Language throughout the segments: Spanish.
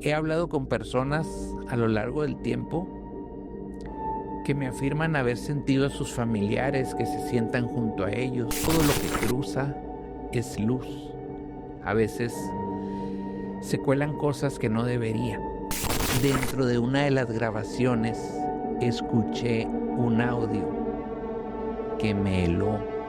He hablado con personas a lo largo del tiempo que me afirman haber sentido a sus familiares que se sientan junto a ellos. Todo lo que cruza es luz. A veces se cuelan cosas que no deberían. Dentro de una de las grabaciones escuché un audio que me heló.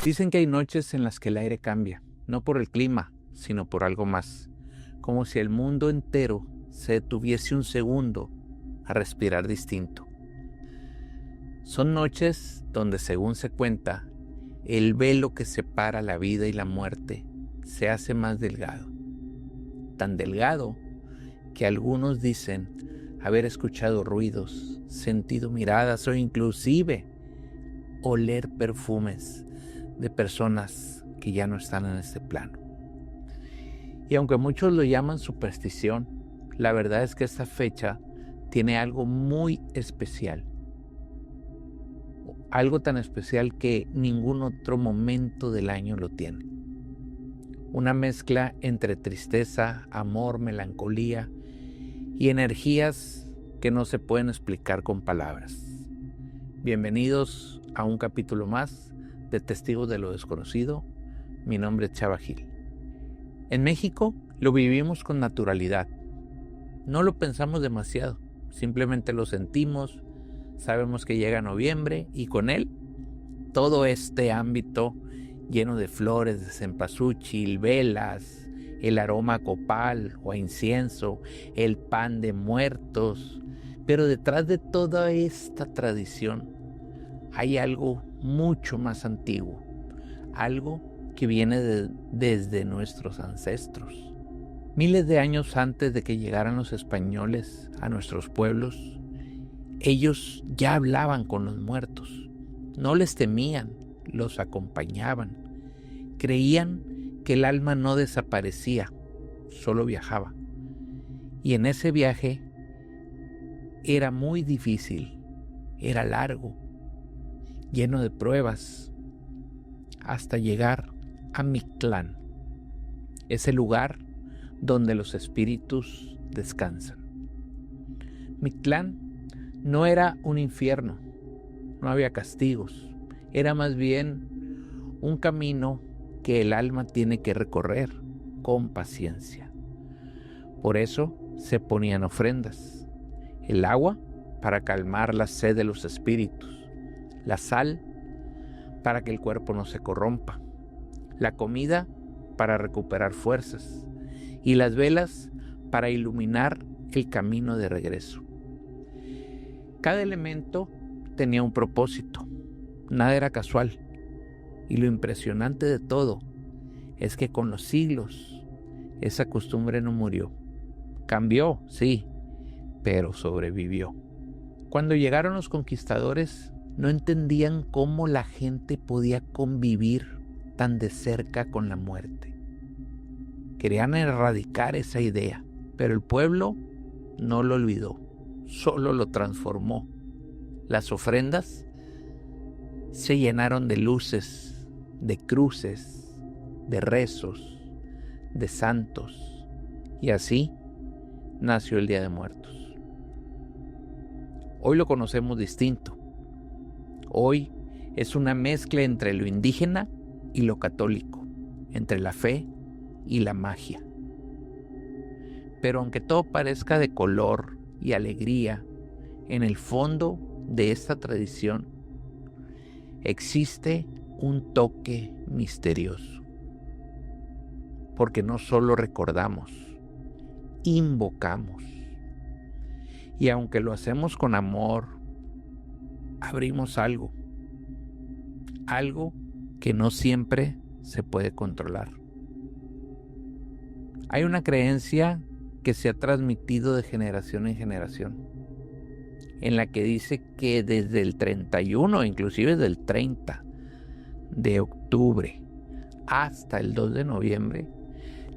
Dicen que hay noches en las que el aire cambia, no por el clima, sino por algo más, como si el mundo entero se detuviese un segundo a respirar distinto. Son noches donde, según se cuenta, el velo que separa la vida y la muerte se hace más delgado. Tan delgado que algunos dicen haber escuchado ruidos, sentido miradas o inclusive oler perfumes de personas que ya no están en este plano. Y aunque muchos lo llaman superstición, la verdad es que esta fecha tiene algo muy especial. Algo tan especial que ningún otro momento del año lo tiene. Una mezcla entre tristeza, amor, melancolía y energías que no se pueden explicar con palabras. Bienvenidos a un capítulo más de Testigos de lo Desconocido. Mi nombre es Chava Gil. En México lo vivimos con naturalidad. No lo pensamos demasiado, simplemente lo sentimos. Sabemos que llega noviembre y con él todo este ámbito lleno de flores de cempasúchil, velas, el aroma a copal o a incienso, el pan de muertos. Pero detrás de toda esta tradición hay algo mucho más antiguo, algo que viene desde nuestros ancestros. Miles de años antes de que llegaran los españoles a nuestros pueblos, ellos ya hablaban con los muertos, no les temían, los acompañaban, creían que el alma no desaparecía, solo viajaba. Y en ese viaje era muy difícil, era largo, lleno de pruebas, hasta llegar a Mictlán, ese lugar donde los espíritus descansan. Mictlán no era un infierno, no había castigos, era más bien un camino que el alma tiene que recorrer con paciencia. Por eso se ponían ofrendas, el agua para calmar la sed de los espíritus, la sal para que el cuerpo no se corrompa, la comida para recuperar fuerzas y las velas para iluminar el camino de regreso. Cada elemento tenía un propósito, nada era casual, y lo impresionante de todo es que con los siglos esa costumbre no murió. Cambió, sí, pero sobrevivió. Cuando llegaron los conquistadores, no entendían cómo la gente podía convivir tan de cerca con la muerte. Querían erradicar esa idea, pero el pueblo no lo olvidó, solo lo transformó. Las ofrendas se llenaron de luces, de cruces, de rezos, de santos, y así nació el Día de Muertos. Hoy lo conocemos distinto. Hoy es una mezcla entre lo indígena y lo católico, entre la fe y la magia. Pero aunque todo parezca de color y alegría, en el fondo de esta tradición existe un toque misterioso. Porque no solo recordamos, invocamos. Y aunque lo hacemos con amor, abrimos algo que no siempre se puede controlar. Hay una creencia que se ha transmitido de generación en generación, en la que dice que desde el 31, inclusive desde el 30 de octubre hasta el 2 de noviembre,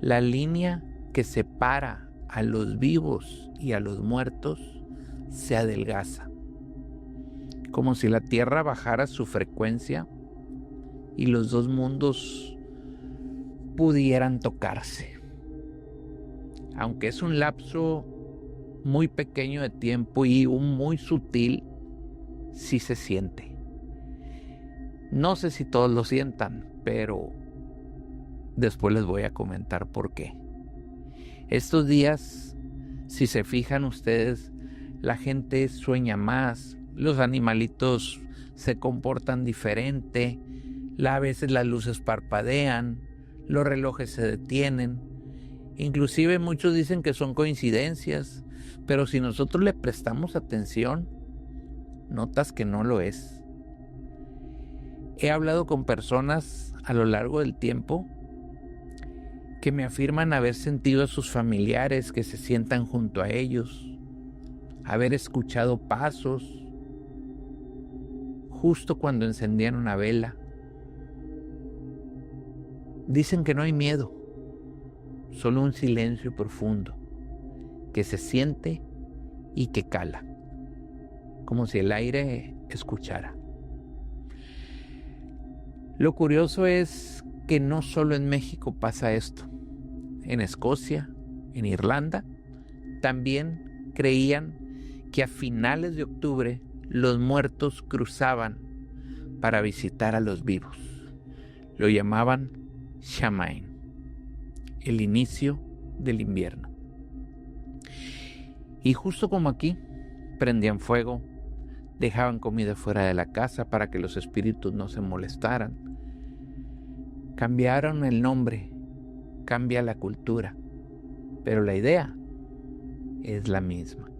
la línea que separa a los vivos y a los muertos se adelgaza, como si la Tierra bajara su frecuencia y los dos mundos pudieran tocarse. Aunque es un lapso muy pequeño de tiempo y muy sutil, sí se siente. No sé si todos lo sientan, pero después les voy a comentar por qué. Estos días, si se fijan ustedes, la gente sueña más, los animalitos se comportan diferente, a veces las luces parpadean, los relojes se detienen. Inclusive muchos dicen que son coincidencias, pero si nosotros le prestamos atención, notas que no lo es. He hablado con personas a lo largo del tiempo que me afirman haber sentido a sus familiares que se sientan junto a ellos, haber escuchado pasos justo cuando encendían una vela. Dicen que no hay miedo, solo un silencio profundo que se siente y que cala, como si el aire escuchara. Lo curioso es que no solo en México pasa esto. En Escocia, en Irlanda, también creían que a finales de octubre los muertos cruzaban para visitar a los vivos. Lo llamaban Samhain, el inicio del invierno. Y justo como aquí, prendían fuego, dejaban comida fuera de la casa para que los espíritus no se molestaran. Cambiaron el nombre, cambia la cultura, pero la idea es la misma.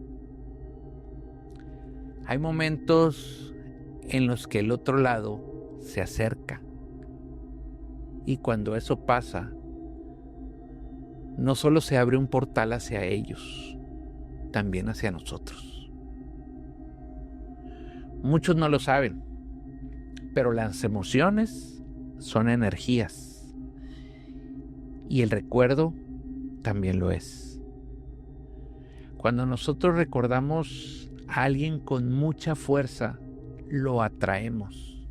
Hay momentos en los que el otro lado se acerca, y cuando eso pasa, no solo se abre un portal hacia ellos, también hacia nosotros. Muchos no lo saben, pero las emociones son energías y el recuerdo también lo es. Cuando nosotros recordamos a alguien con mucha fuerza, lo atraemos.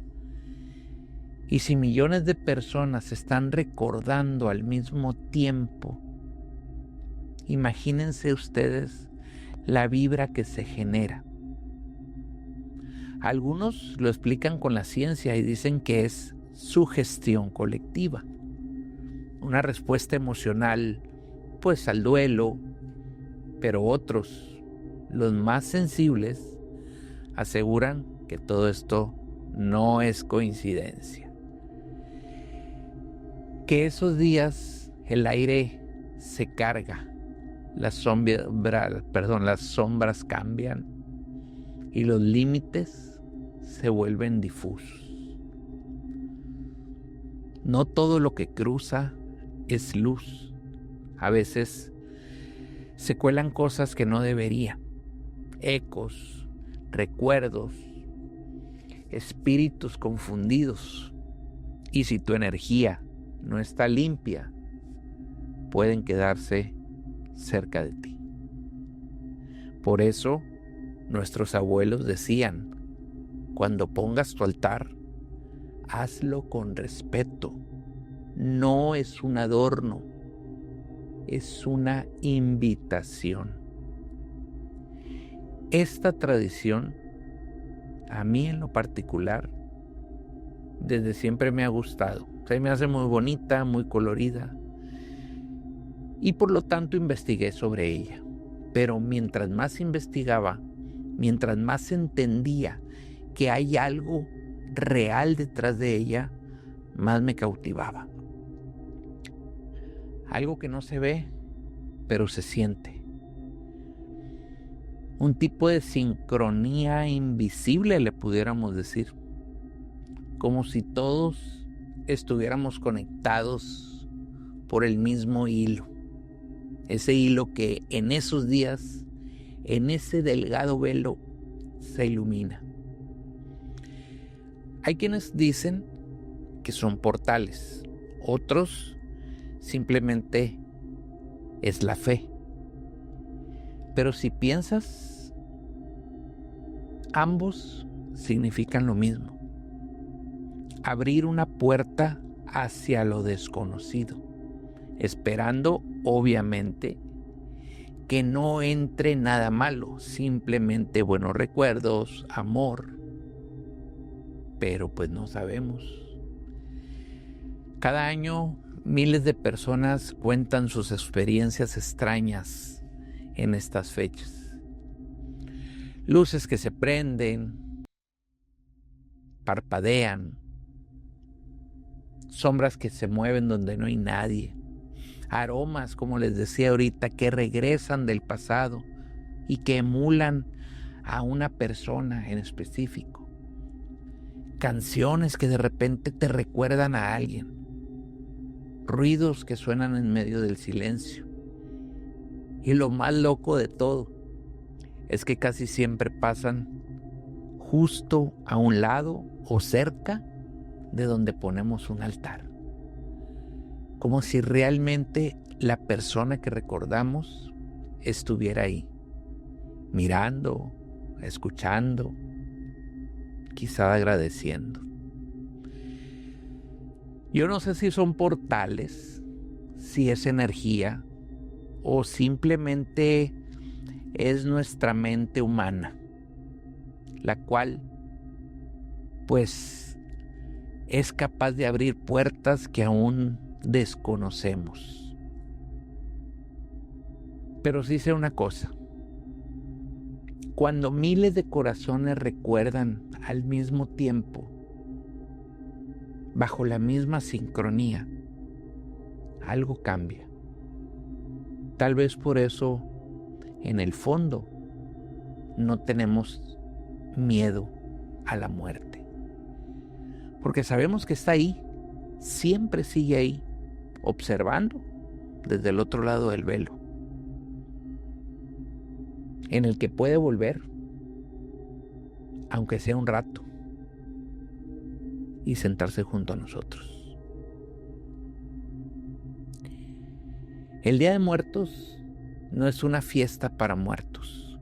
Y si millones de personas están recordando al mismo tiempo, imagínense ustedes la vibra que se genera. Algunos lo explican con la ciencia y dicen que es sugestión colectiva, una respuesta emocional pues al duelo, pero otros, los más sensibles, aseguran que todo esto no es coincidencia, que esos días el aire se carga, las sombras cambian y los límites se vuelven difusos. No todo lo que cruza es luz. A veces se cuelan cosas que no debería. Ecos, recuerdos, espíritus confundidos. Y si tu energía no está limpia, pueden quedarse cerca de ti. Por eso, nuestros abuelos decían, cuando pongas tu altar, hazlo con respeto. No es un adorno, es una invitación. Esta tradición, a mí en lo particular, desde siempre me ha gustado. Se me hace muy bonita, muy colorida. Y por lo tanto investigué sobre ella. Pero mientras más investigaba, mientras más entendía que hay algo real detrás de ella, más me cautivaba. Algo que no se ve, pero se siente. Un tipo de sincronía invisible, le pudiéramos decir. Como si todos estuviéramos conectados por el mismo hilo. Ese hilo que en esos días, en ese delgado velo, se ilumina. Hay quienes dicen que son portales. Otros simplemente es la fe. Pero si piensas, ambos significan lo mismo. Abrir una puerta hacia lo desconocido, esperando, obviamente, que no entre nada malo, simplemente buenos recuerdos, amor, pero pues no sabemos. Cada año miles de personas cuentan sus experiencias extrañas en estas fechas. Luces que se prenden, parpadean, sombras que se mueven donde no hay nadie, aromas, como les decía ahorita, que regresan del pasado y que emulan a una persona en específico. Canciones que de repente te recuerdan a alguien. Ruidos que suenan en medio del silencio. Y lo más loco de todo es que casi siempre pasan justo a un lado o cerca de donde ponemos un altar. Como si realmente la persona que recordamos estuviera ahí, mirando, escuchando, quizá agradeciendo. Yo no sé si son portales, si es energía o simplemente es nuestra mente humana, la cual pues es capaz de abrir puertas que aún desconocemos. Pero sí sé una cosa: cuando miles de corazones recuerdan al mismo tiempo, bajo la misma sincronía, algo cambia. Tal vez por eso, en el fondo, no tenemos miedo a la muerte. Porque sabemos que está ahí, siempre sigue ahí, observando desde el otro lado del velo, en el que puede volver, aunque sea un rato, y sentarse junto a nosotros. El Día de Muertos no es una fiesta para muertos,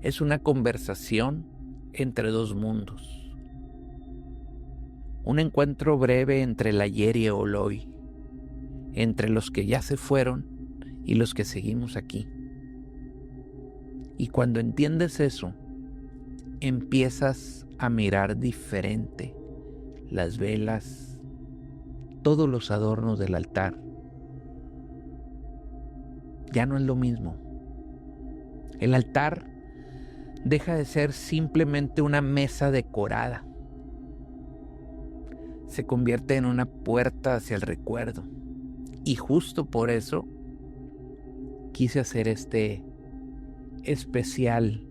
es una conversación entre dos mundos. Un encuentro breve entre el ayer y el hoy, entre los que ya se fueron y los que seguimos aquí. Y cuando entiendes eso, empiezas a mirar diferente las velas, todos los adornos del altar. Ya no es lo mismo. El altar deja de ser simplemente una mesa decorada. Se convierte en una puerta hacia el recuerdo. Y justo por eso quise hacer este especial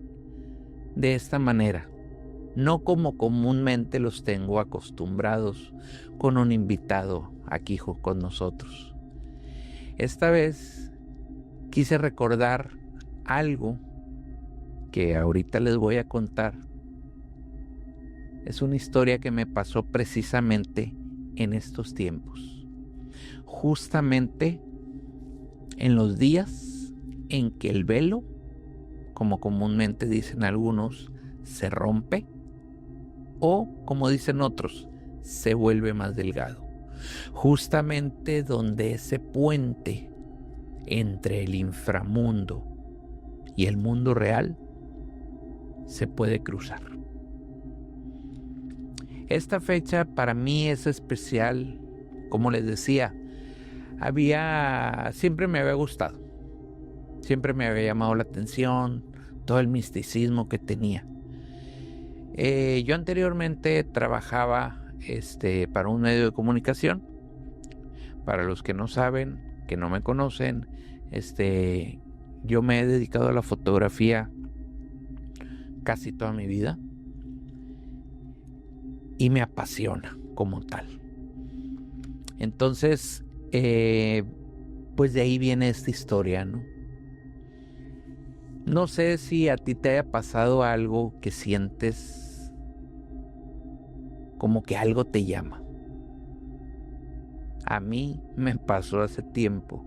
de esta manera, no como comúnmente los tengo acostumbrados con un invitado aquí con nosotros. Esta vez quise recordar algo que ahorita les voy a contar. Es una historia que me pasó precisamente en estos tiempos, justamente en los días en que el velo, como comúnmente dicen algunos, se rompe, o como dicen otros, se vuelve más delgado. Justamente donde ese puente entre el inframundo y el mundo real se puede cruzar. Esta fecha para mí es especial, como les decía, siempre me había gustado, siempre me había llamado la atención todo el misticismo que tenía. Yo anteriormente trabajaba para un medio de comunicación. Para los que no saben, que no me conocen, yo me he dedicado a la fotografía casi toda mi vida y me apasiona como tal. Entonces, pues de ahí viene esta historia, ¿no? No sé si a ti te haya pasado algo que sientes como que algo te llama. A mí me pasó hace tiempo.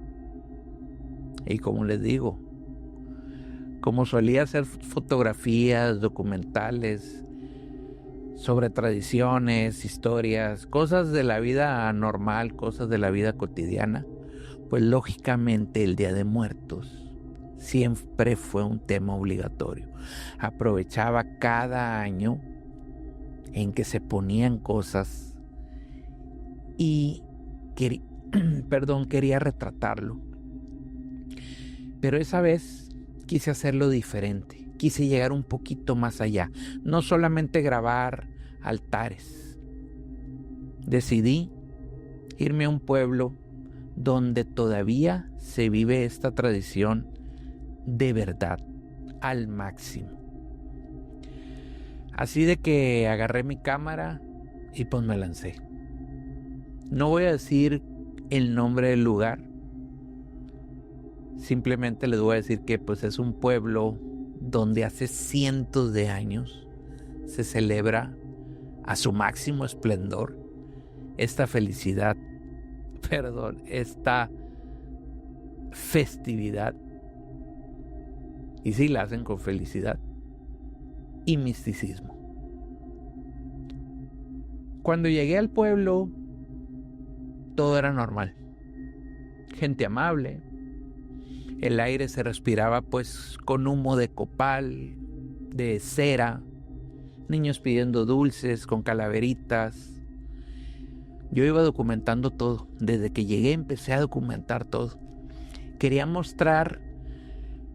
Y como les digo, como solía hacer fotografías, documentales sobre tradiciones, historias, cosas de la vida normal, cosas de la vida cotidiana, pues lógicamente el Día de Muertos siempre fue un tema obligatorio. Aprovechaba cada año en que se ponían cosas y quería retratarlo. Pero esa vez quise hacerlo diferente, quise llegar un poquito más allá, no solamente grabar altares. Decidí irme a un pueblo donde todavía se vive esta tradición de verdad, al máximo. Así de que agarré mi cámara y pues me lancé. No voy a decir el nombre del lugar, simplemente les voy a decir que pues es un pueblo donde hace cientos de años se celebra a su máximo esplendor esta esta festividad. Y sí, la hacen con felicidad y misticismo. Cuando llegué al pueblo, todo era normal. Gente amable. El aire se respiraba pues con humo de copal, de cera. Niños pidiendo dulces con calaveritas. Yo iba documentando todo. Desde que llegué empecé a documentar todo. Quería mostrar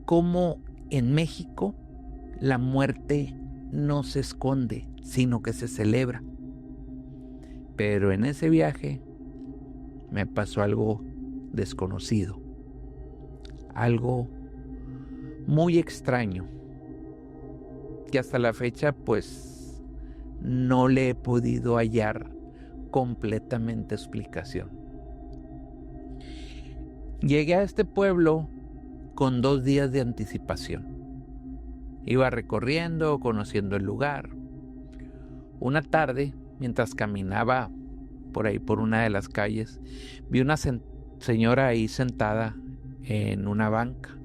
cómo en México la muerte no se esconde, sino que se celebra. Pero en ese viaje me pasó algo desconocido, algo muy extraño, que hasta la fecha pues no le he podido hallar completamente explicación. Llegué a este pueblo con 2 días de anticipación. Iba recorriendo, conociendo el lugar. Una tarde, mientras caminaba por ahí por una de las calles, vi una señora ahí sentada en una banca.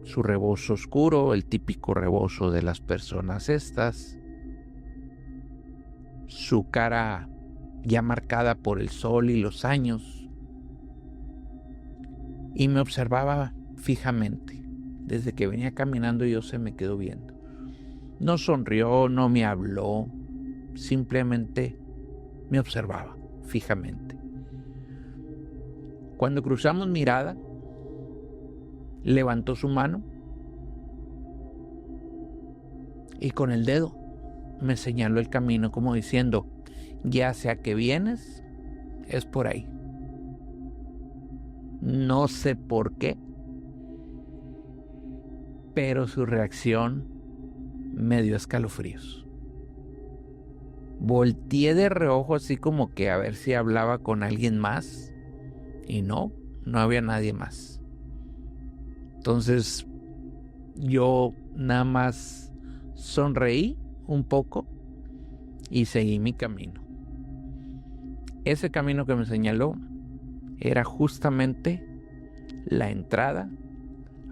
Su rebozo oscuro, el típico rebozo de las personas estas. Su cara ya marcada por el sol y los años. Y me observaba fijamente. Desde que venía caminando yo se me quedó viendo. No sonrió, no me habló, simplemente me observaba fijamente. Cuando cruzamos mirada, levantó su mano y con el dedo me señaló el camino como diciendo, ya sea que vienes, es por ahí. No sé por qué, pero su reacción me dio escalofríos. Volteé de reojo así como que a ver si hablaba con alguien más y no había nadie más. Entonces yo nada más sonreí un poco y seguí mi camino. Ese camino que me señaló era justamente la entrada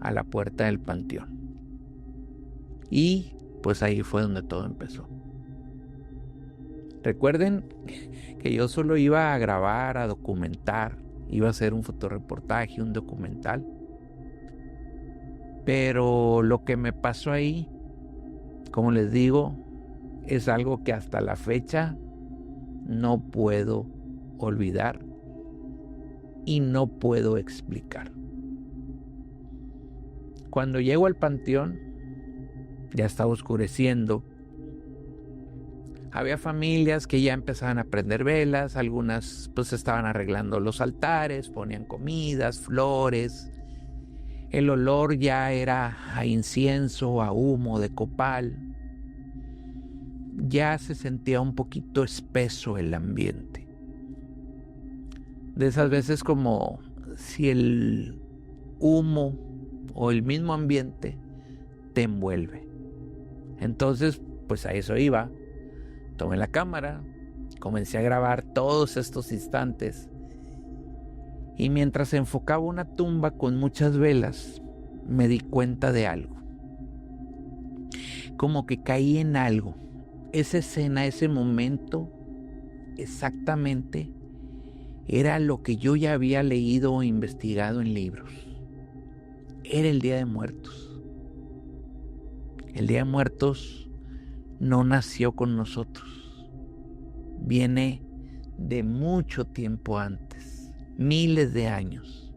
a la puerta del panteón. Y pues ahí fue donde todo empezó. Recuerden que yo solo iba a grabar, a documentar, iba a hacer un fotoreportaje, un documental. Pero lo que me pasó ahí, como les digo, es algo que hasta la fecha no puedo olvidar y no puedo explicar. Cuando llego al panteón, ya estaba oscureciendo. Había familias que ya empezaban a prender velas, algunas pues estaban arreglando los altares, ponían comidas, flores. El olor ya era a incienso, a humo de copal. Ya se sentía un poquito espeso el ambiente. De esas veces como si el humo o el mismo ambiente te envuelve. Entonces, pues a eso iba. Tomé la cámara, Comencé a grabar todos estos instantes y mientras enfocaba una tumba con muchas velas, me di cuenta de algo. Como que caí en algo. Esa escena, ese momento, exactamente, era lo que yo ya había leído o investigado en libros. Era el Día de Muertos. El Día de Muertos no nació con nosotros. Viene de mucho tiempo antes, miles de años.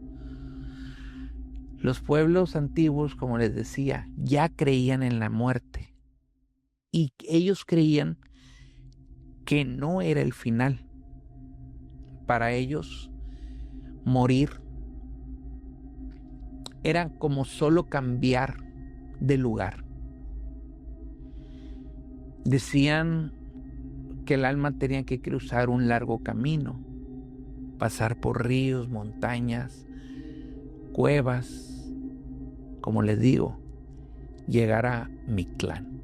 Los pueblos antiguos, como les decía, ya creían en la muerte. Y ellos creían que no era el final. Para ellos, morir era como solo cambiar de lugar. Decían que el alma tenía que cruzar un largo camino, pasar por ríos, montañas, cuevas, como les digo, llegar a Mictlán.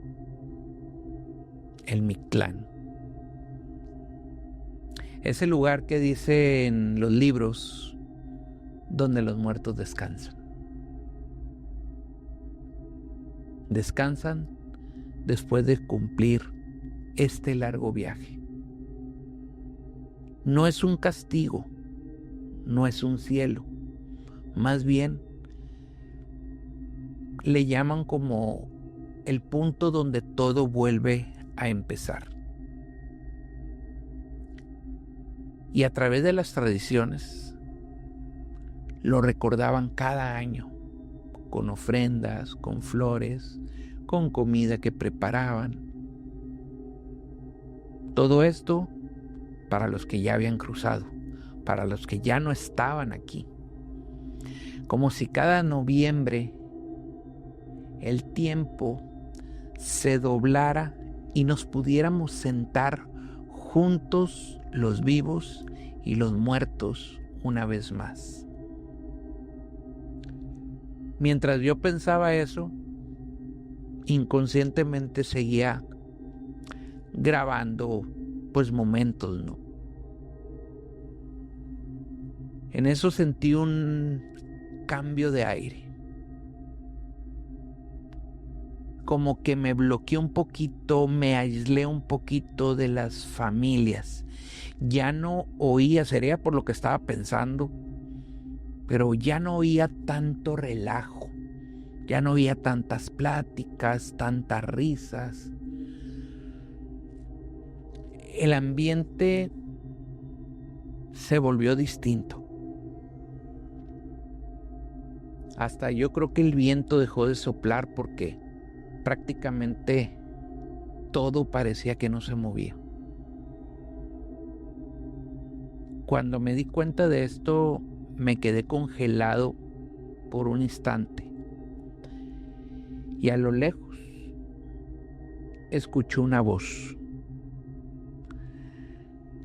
El Mictlán. Ese lugar que dice en los libros donde los muertos descansan. Descansan después de cumplir este largo viaje. No es un castigo, no es un cielo, más bien le llaman como el punto donde todo vuelve a empezar. Y a través de las tradiciones lo recordaban cada año, con ofrendas, con flores, con comida que preparaban. Todo esto para los que ya habían cruzado, para los que ya no estaban aquí. Como si cada noviembre el tiempo se doblara y nos pudiéramos sentar juntos los vivos y los muertos una vez más. Mientras yo pensaba eso, inconscientemente seguía grabando pues momentos, ¿no? En eso sentí un cambio de aire. Como que me bloqueé un poquito, me aislé un poquito de las familias. Ya no oía, sería por lo que estaba pensando, pero ya no oía tanto relajo, ya no oía tantas pláticas, tantas risas. El ambiente se volvió distinto. Hasta yo creo que el viento dejó de soplar porque prácticamente todo parecía que no se movía. Cuando me di cuenta de esto, me quedé congelado por un instante. Y a lo lejos escuché una voz.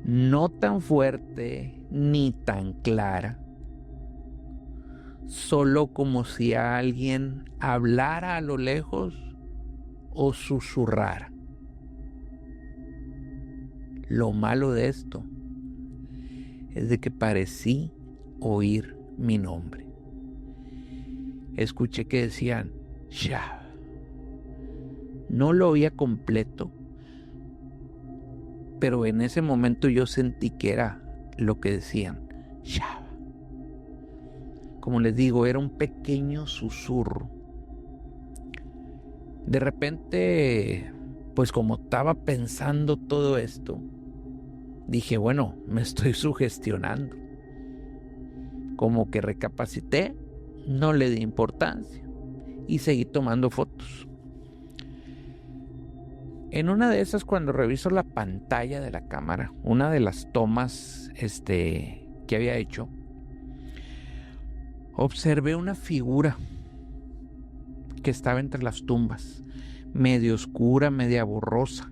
No tan fuerte ni tan clara, solo como si alguien hablara a lo lejos o susurrara. Lo malo de esto es de que parecí oír mi nombre. Escuché que decían Shah. No lo oía completo, pero en ese momento yo sentí que era lo que decían Shah. Como les digo, era un pequeño susurro. De repente, pues como estaba pensando todo esto, dije, bueno, me estoy sugestionando. Como que recapacité, no le di importancia y seguí tomando fotos. En una de esas, cuando reviso la pantalla de la cámara, una de las tomas que había hecho, observé una figura que estaba entre las tumbas, medio oscura, media borrosa.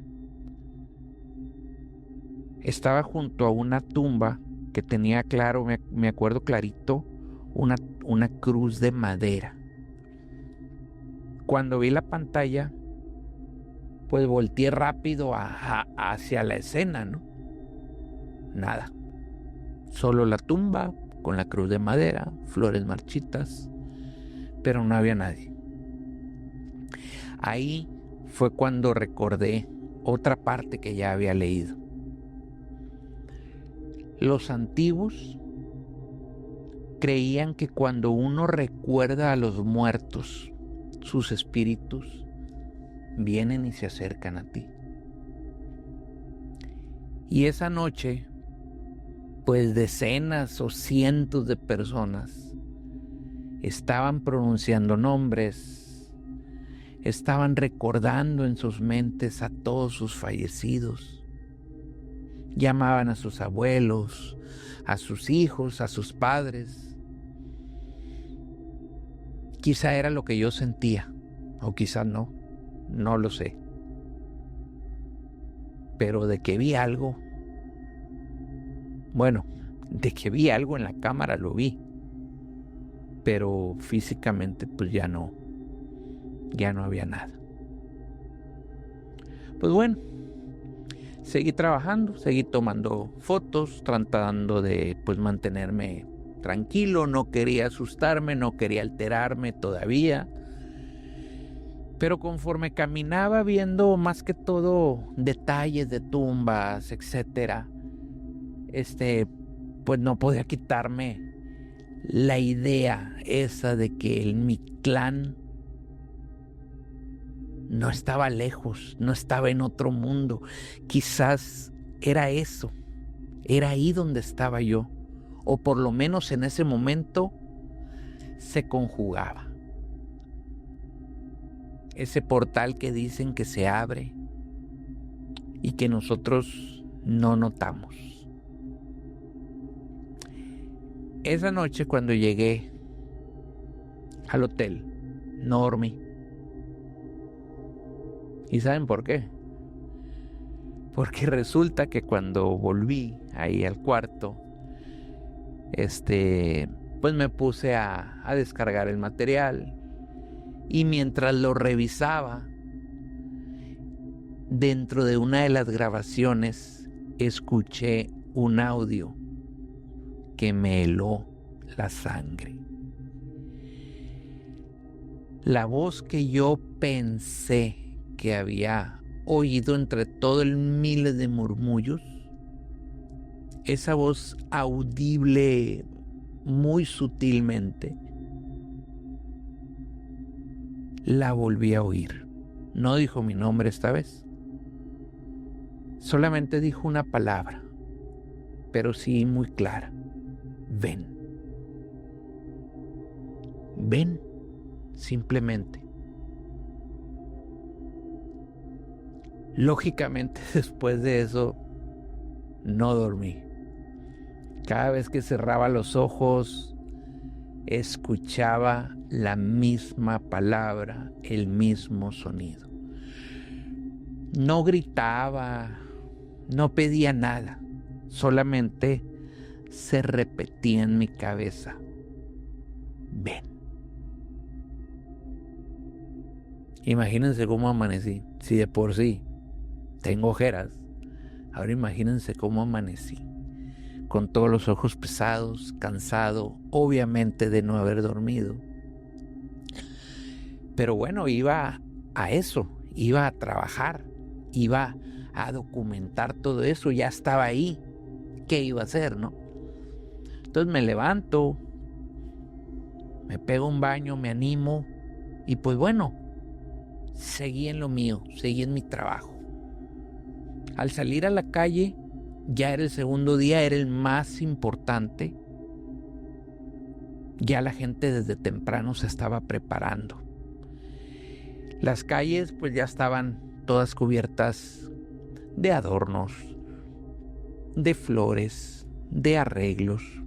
Estaba junto a una tumba que tenía claro, me acuerdo clarito, una cruz de madera. Cuando vi la pantalla, pues volteé rápido hacia la escena, ¿no? nada. Solo la tumba con la cruz de madera, flores marchitas, pero no había nadie. Ahí fue cuando recordé otra parte que ya había leído. Los antiguos creían que cuando uno recuerda a los muertos, sus espíritus vienen y se acercan a ti. Y esa noche, pues decenas o cientos de personas estaban pronunciando nombres, estaban recordando en sus mentes a todos sus fallecidos. Llamaban a sus abuelos, a sus hijos, a sus padres. Quizá era lo que yo sentía, o quizá no lo sé. Pero de que vi algo, bueno, de que vi algo en la cámara lo vi, pero físicamente pues ya no había nada. Pues bueno, seguí trabajando, seguí tomando fotos, tratando de pues mantenerme tranquilo, no quería asustarme, no quería alterarme todavía. Pero conforme caminaba viendo más que todo detalles de tumbas, etcétera, pues no podía quitarme la idea esa de que el Mictlán no estaba lejos, no estaba en otro mundo. Quizás era eso, era ahí donde estaba yo, o por lo menos en ese momento se conjugaba. Ese portal que dicen que se abre y que nosotros no notamos. Esa noche cuando llegué al hotel, no dormí. ¿Y saben por qué? Porque resulta que cuando volví ahí al cuarto, pues me puse a descargar el material. Y mientras lo revisaba, dentro de una de las grabaciones escuché un audio que me heló la sangre. La voz que yo pensé que había oído entre todo el miles de murmullos, esa voz audible muy sutilmente, la volví a oír. No dijo mi nombre esta vez. Solamente dijo una palabra, pero sí muy clara. Ven. Ven, simplemente. Lógicamente, después de eso, no dormí. Cada vez que cerraba los ojos, escuchaba la misma palabra, el mismo sonido. No gritaba, no pedía nada, solamente se repetía en mi cabeza: ven. Imagínense cómo amanecí. Si de por sí tengo ojeras, ahora imagínense cómo amanecí, con todos los ojos pesados, cansado, obviamente de no haber dormido. Pero bueno, iba a eso, iba a trabajar, iba a documentar todo eso, ya estaba ahí. ¿Qué iba a hacer, no? Entonces me levanto, me pego un baño, me animo y pues bueno, seguí en lo mío, seguí en mi trabajo. Al salir a la calle, ya era el segundo día, era el más importante. Ya la gente desde temprano se estaba preparando. Las calles pues ya estaban todas cubiertas de adornos, de flores, de arreglos.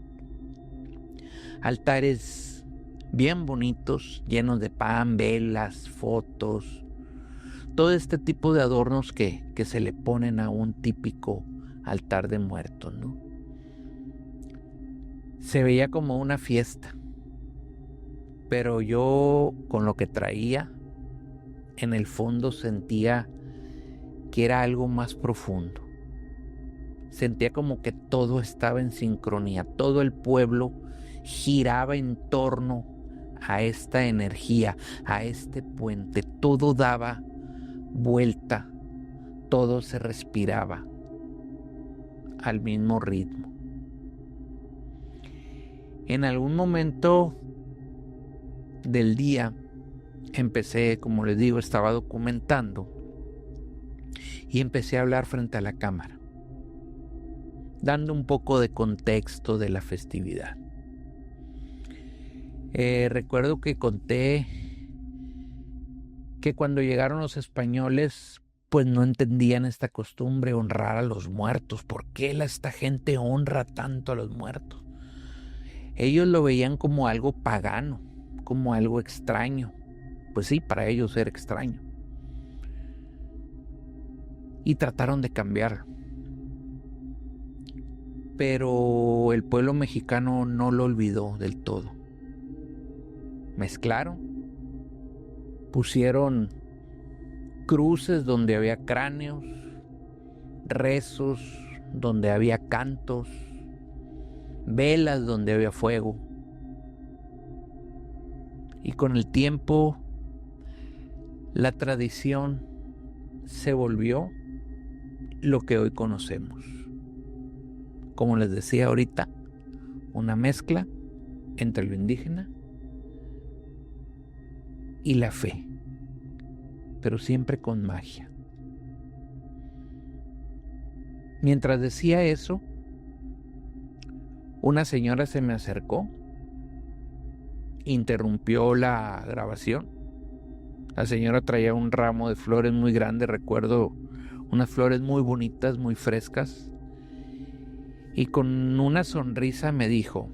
Altares bien bonitos, llenos de pan, velas, fotos. Todo este tipo de adornos que se le ponen a un típico altar de muertos, ¿no? Se veía como una fiesta, pero yo con lo que traía, en el fondo sentía que era algo más profundo. Sentía como que todo estaba en sincronía, todo el pueblo giraba en torno a esta energía, a este puente, todo daba vuelta, todo se respiraba al mismo ritmo. En algún momento del día empecé, como les digo, estaba documentando y empecé a hablar frente a la cámara, dando un poco de contexto de la festividad. Recuerdo que conté que cuando llegaron los españoles, pues no entendían esta costumbre, honrar a los muertos. ¿Por qué esta gente honra tanto a los muertos? Ellos lo veían como algo pagano, como algo extraño. Pues sí, para ellos era extraño. Y trataron de cambiarlo. Pero el pueblo mexicano no lo olvidó del todo. Mezclaron, pusieron cruces donde había cráneos, rezos donde había cantos, velas donde había fuego. Y con el tiempo la tradición se volvió lo que hoy conocemos. Como les decía ahorita, una mezcla entre lo indígena y la fe, pero siempre con magia. Mientras decía eso, una señora se me acercó, interrumpió la grabación. La señora traía un ramo de flores muy grande, recuerdo unas flores muy bonitas, muy frescas, y con una sonrisa me dijo: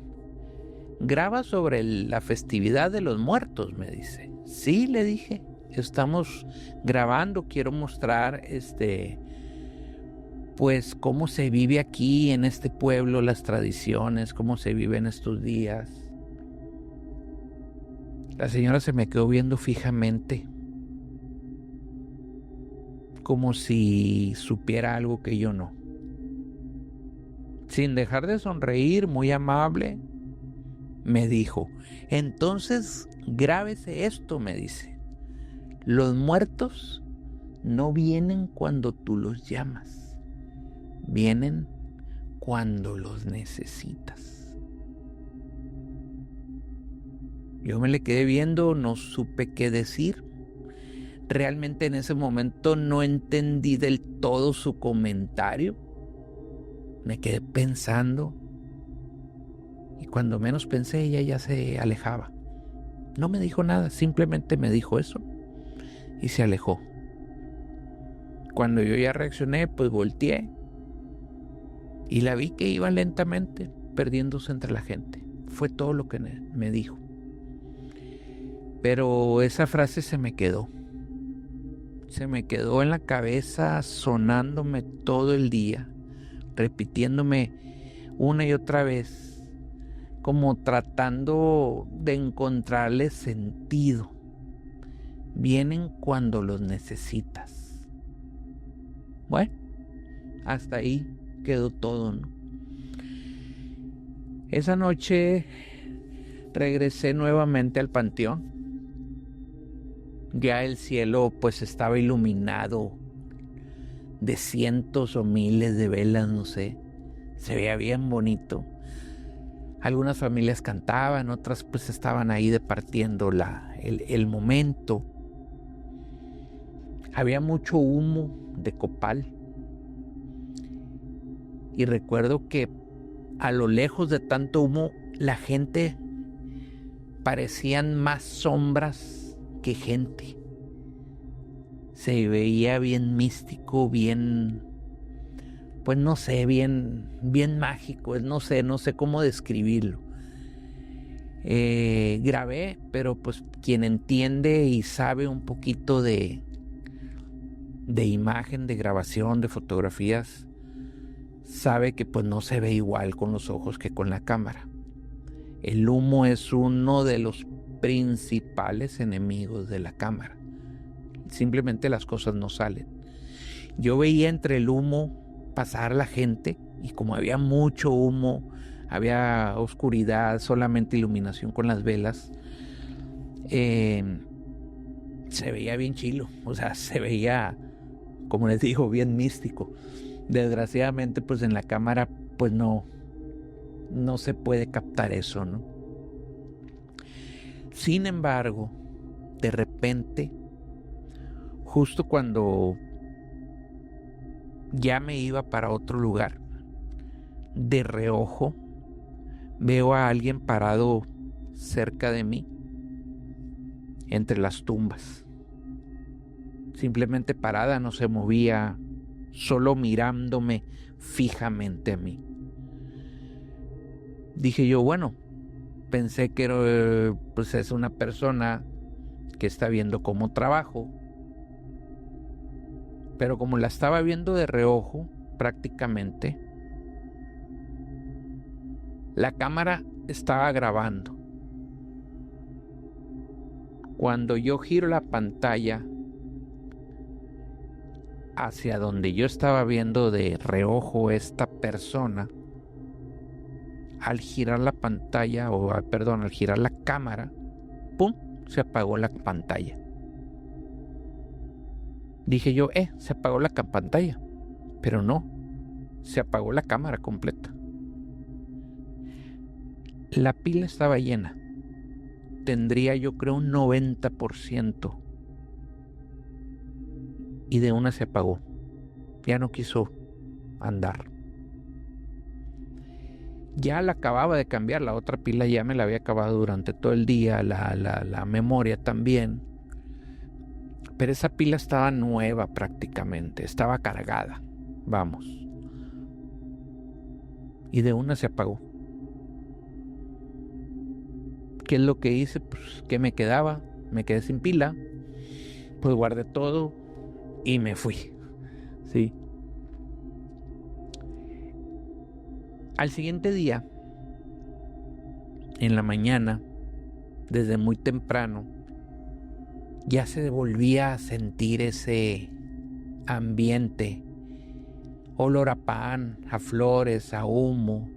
graba sobre la festividad de los muertos, me dice. Sí, le dije, estamos grabando, quiero mostrar pues cómo se vive aquí en este pueblo, las tradiciones, cómo se vive en estos días. La señora se me quedó viendo fijamente, como si supiera algo que yo no. Sin dejar de sonreír, muy amable, me dijo: entonces grábese esto, me dice. Los muertos no vienen cuando tú los llamas, vienen cuando los necesitas. Yo me le quedé viendo, no supe qué decir. Realmente en ese momento no entendí del todo su comentario. Me quedé pensando y cuando menos pensé ella ya se alejaba. No me dijo nada, simplemente me dijo eso y se alejó. Cuando yo ya reaccioné, pues volteé y la vi que iba lentamente perdiéndose entre la gente. Fue todo lo que me dijo. Pero esa frase se me quedó en la cabeza, sonándome todo el día, repitiéndome una y otra vez, como tratando de encontrarle sentido. Vienen cuando los necesitas. Bueno, hasta ahí quedó todo, ¿no? Esa noche regresé nuevamente al panteón. Ya el cielo pues estaba iluminado de cientos o miles de velas, no sé. Se veía bien bonito. Algunas familias cantaban, otras pues estaban ahí departiendo el momento. Había mucho humo de copal. Y recuerdo que a lo lejos de tanto humo, la gente parecían más sombras que gente. Se veía bien místico, bien, pues no sé, bien mágico, no sé cómo describirlo. Grabé, pero pues quien entiende y sabe un poquito de imagen, de grabación, de fotografías, sabe que pues no se ve igual con los ojos que con la cámara. El humo es uno de los principales enemigos de la cámara. Simplemente las cosas no salen. Yo veía entre el humo pasar la gente y como había mucho humo, había oscuridad, solamente iluminación con las velas, se veía bien chilo, o sea, se veía, como les digo, bien místico. Desgraciadamente, pues en la cámara, pues no se puede captar eso, ¿no? Sin embargo, de repente, justo cuando ya me iba para otro lugar, de reojo, veo a alguien parado cerca de mí, entre las tumbas. Simplemente parada, no se movía, solo mirándome fijamente a mí. Dije yo, bueno, pensé que era, pues es una persona que está viendo cómo trabajo, pero como la estaba viendo de reojo, prácticamente, la cámara estaba grabando. Cuando yo giro la pantalla hacia donde yo estaba viendo de reojo esta persona, al girar la pantalla, al girar la cámara, ¡pum!, se apagó la pantalla. Dije yo, se apagó la pantalla, pero no, se apagó la cámara completa. La pila estaba llena, tendría yo creo un 90%, y de una se apagó, ya no quiso andar. Ya la acababa de cambiar, la otra pila ya me la había acabado durante todo el día, la memoria también, pero esa pila estaba nueva prácticamente, estaba cargada, vamos, y de una se apagó. ¿Qué es lo que hice? Pues, ¿qué me quedaba? Me quedé sin pila, pues guardé todo y me fui, ¿sí? Al siguiente día, en la mañana, desde muy temprano, ya se volvía a sentir ese ambiente, olor a pan, a flores, a humo.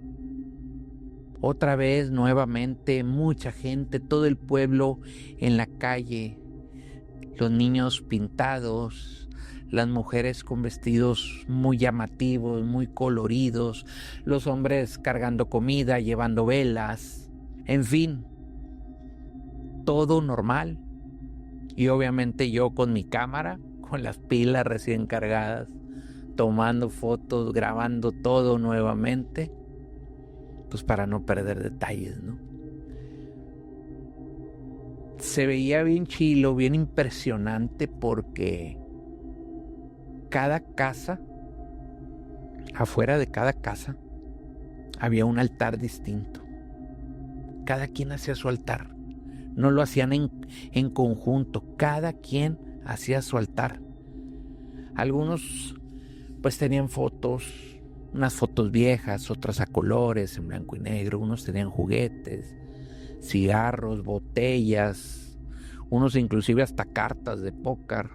Otra vez, nuevamente, mucha gente, todo el pueblo en la calle, los niños pintados, las mujeres con vestidos muy llamativos, muy coloridos, los hombres cargando comida, llevando velas, en fin, todo normal. Y obviamente yo con mi cámara, con las pilas recién cargadas, tomando fotos, grabando todo nuevamente, pues para no perder detalles, ¿no? Se veía bien chilo, bien impresionante, porque cada casa, afuera de cada casa, había un altar distinto. Cada quien hacía su altar. No lo hacían en conjunto, cada quien hacía su altar. Algunos pues tenían fotos, unas fotos viejas, otras a colores, en blanco y negro, unos tenían juguetes, cigarros, botellas, unos inclusive hasta cartas de póker.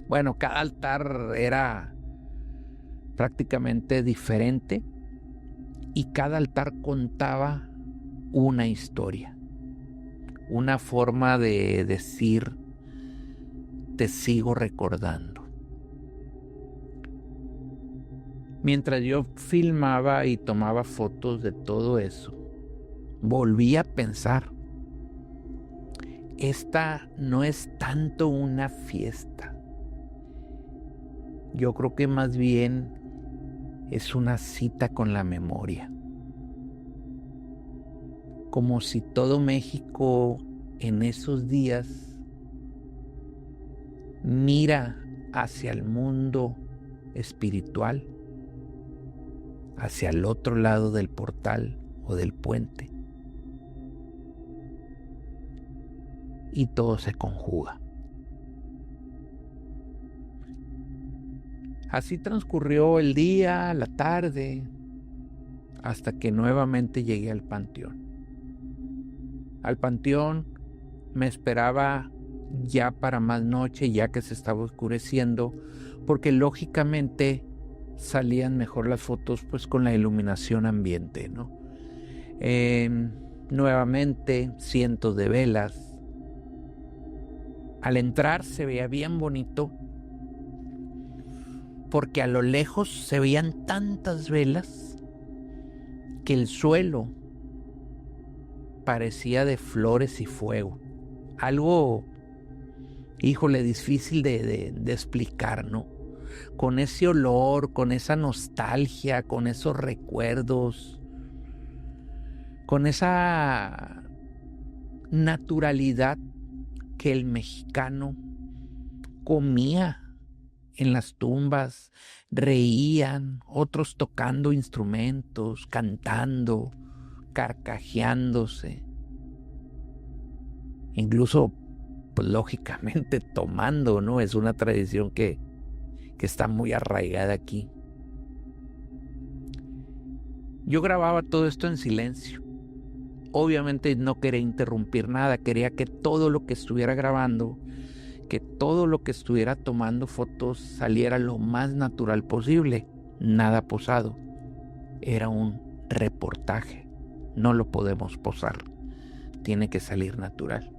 Bueno, cada altar era prácticamente diferente y cada altar contaba una historia, una forma de decir, te sigo recordando. Mientras yo filmaba y tomaba fotos de todo eso, volví a pensar, esta no es tanto una fiesta. Yo creo que más bien es una cita con la memoria. Como si todo México en esos días mira hacia el mundo espiritual, hacia el otro lado del portal o del puente, y todo se conjuga. Así transcurrió el día, la tarde, hasta que nuevamente llegué al panteón. Al panteón me esperaba ya para más noche, ya que se estaba oscureciendo, porque lógicamente salían mejor las fotos pues con la iluminación ambiente, ¿no? Nuevamente cientos de velas. Al entrar se veía bien bonito porque a lo lejos se veían tantas velas que el suelo parecía de flores y fuego. Algo, híjole, difícil de explicar, ¿no? Con ese olor, con esa nostalgia, con esos recuerdos, con esa naturalidad que el mexicano comía en las tumbas, reían, otros tocando instrumentos, cantando, carcajeándose, incluso, pues lógicamente tomando, ¿no? Es una tradición que está muy arraigada aquí. Yo grababa todo esto en silencio. Obviamente no quería interrumpir nada, quería que todo lo que estuviera grabando, que todo lo que estuviera tomando fotos saliera lo más natural posible, nada posado. Era un reportaje, no lo podemos posar, tiene que salir natural.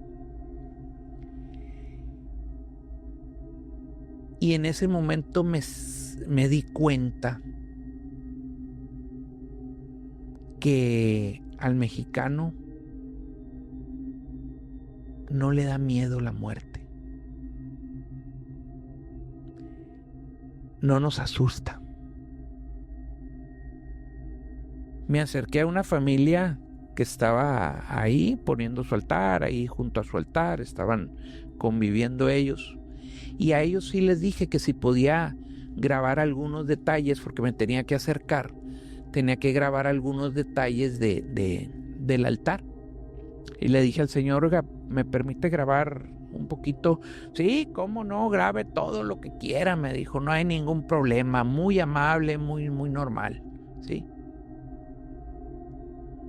Y en ese momento me di cuenta que al mexicano no le da miedo la muerte. No nos asusta. Me acerqué a una familia que estaba ahí poniendo su altar, ahí junto a su altar, estaban conviviendo ellos. Y a ellos sí les dije que si podía grabar algunos detalles, porque me tenía que acercar, tenía que grabar algunos detalles del altar. Y le dije al señor, oiga, ¿me permite grabar un poquito? Sí, cómo no, grabe todo lo que quiera, me dijo, no hay ningún problema, muy amable, muy normal, ¿sí?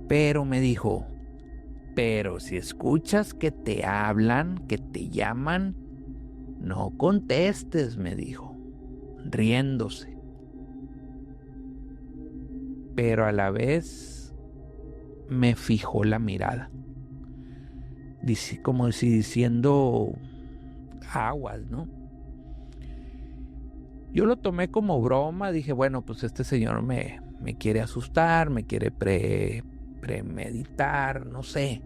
Pero me dijo, pero si escuchas que te hablan, que te llaman, no contestes, me dijo, riéndose. Pero a la vez me fijó la mirada, como si diciendo aguas, ¿no? Yo lo tomé como broma, dije, bueno, pues este señor me quiere asustar, me quiere premeditar, no sé.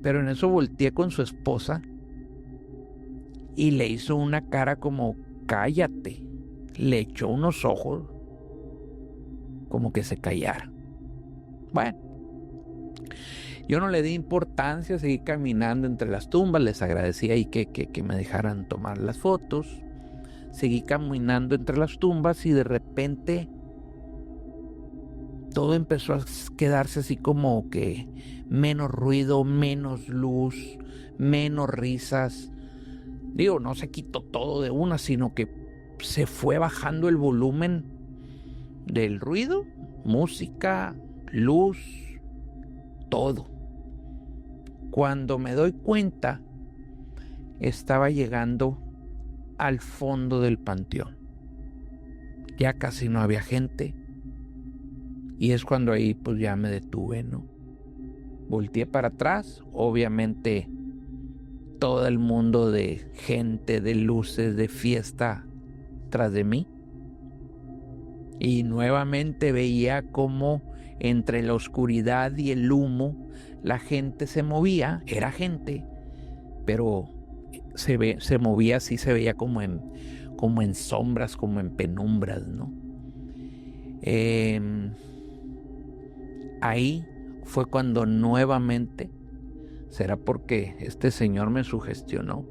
Pero en eso volteé con su esposa y le hizo una cara como, cállate. Le echó unos ojos como que se callara. Bueno, yo no le di importancia, seguí caminando entre las tumbas, les agradecí ahí que me dejaran tomar las fotos. Seguí caminando entre las tumbas y de repente todo empezó a quedarse así como que menos ruido, menos luz, menos risas. Digo, no se quitó todo de una, sino que se fue bajando el volumen del ruido, música, luz, todo. Cuando me doy cuenta, estaba llegando al fondo del panteón. Ya casi no había gente. Y es cuando ahí pues ya me detuve, ¿no? Volteé para atrás, obviamente todo el mundo de gente, de luces, de fiesta tras de mí. Y nuevamente veía cómo entre la oscuridad y el humo la gente se movía, era gente, pero se movía así, se veía como en sombras, como en penumbras, ¿no? Ahí fue cuando nuevamente, será porque este señor me sugestionó,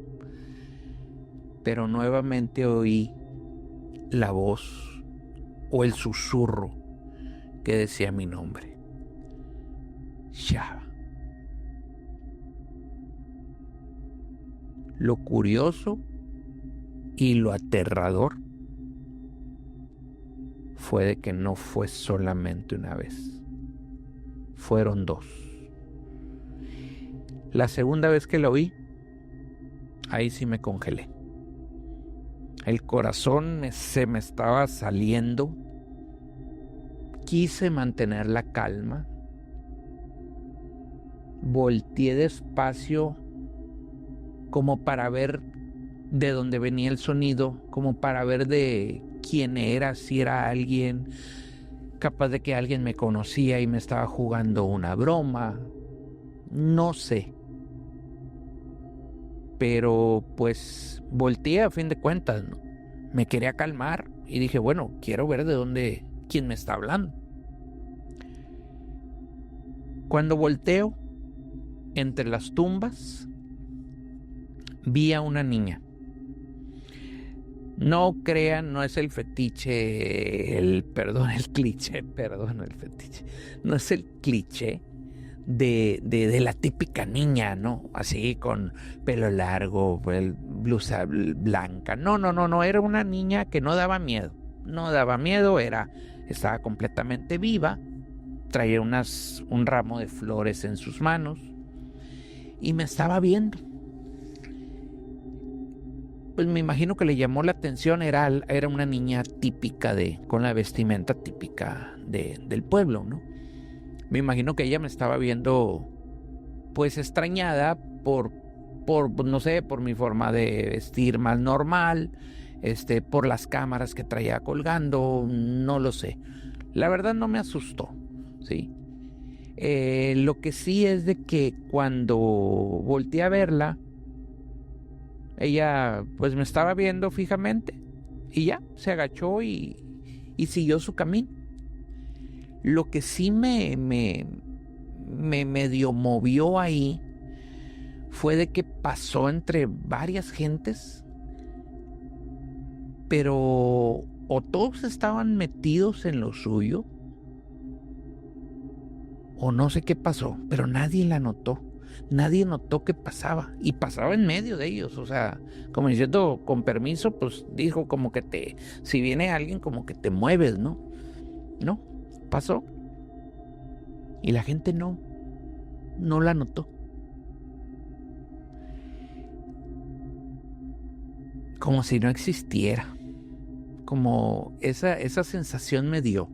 pero nuevamente oí la voz o el susurro que decía mi nombre, Shaba. Lo curioso y lo aterrador fue de que no fue solamente una vez, fueron dos. La segunda vez que lo oí, ahí sí me congelé. El corazón se me estaba saliendo. Quise mantener la calma. Volteé despacio como para ver de dónde venía el sonido, como para ver de quién era, si era alguien, capaz de que alguien me conocía y me estaba jugando una broma. No sé. Pero pues volteé a fin de cuentas, ¿no? Me quería calmar y dije, bueno, quiero ver de dónde, quién me está hablando. Cuando volteo, entre las tumbas, vi a una niña. No crean, no es el fetiche, el cliché, no es el cliché de la típica niña, ¿no? Así con pelo largo, blusa blanca. No, era una niña que no daba miedo. Estaba completamente viva, traía un ramo de flores en sus manos y me estaba viendo. Pues me imagino que le llamó la atención, era una niña típica con la vestimenta típica del pueblo, ¿no? Me imagino que ella me estaba viendo pues extrañada por no sé, por mi forma de vestir más normal, por las cámaras que traía colgando, no lo sé. La verdad no me asustó, ¿sí? Lo que sí es de que cuando volteé a verla, ella pues me estaba viendo fijamente y ya, se agachó y siguió su camino. Lo que sí me medio movió ahí fue de que pasó entre varias gentes, pero o todos estaban metidos en lo suyo, o no sé qué pasó, pero nadie la notó. Nadie notó que pasaba, y pasaba en medio de ellos, o sea, como diciendo, con permiso, pues dijo como que si viene alguien como que te mueves, ¿no? No, pasó. Y la gente no la notó. Como si no existiera. Como esa sensación me dio.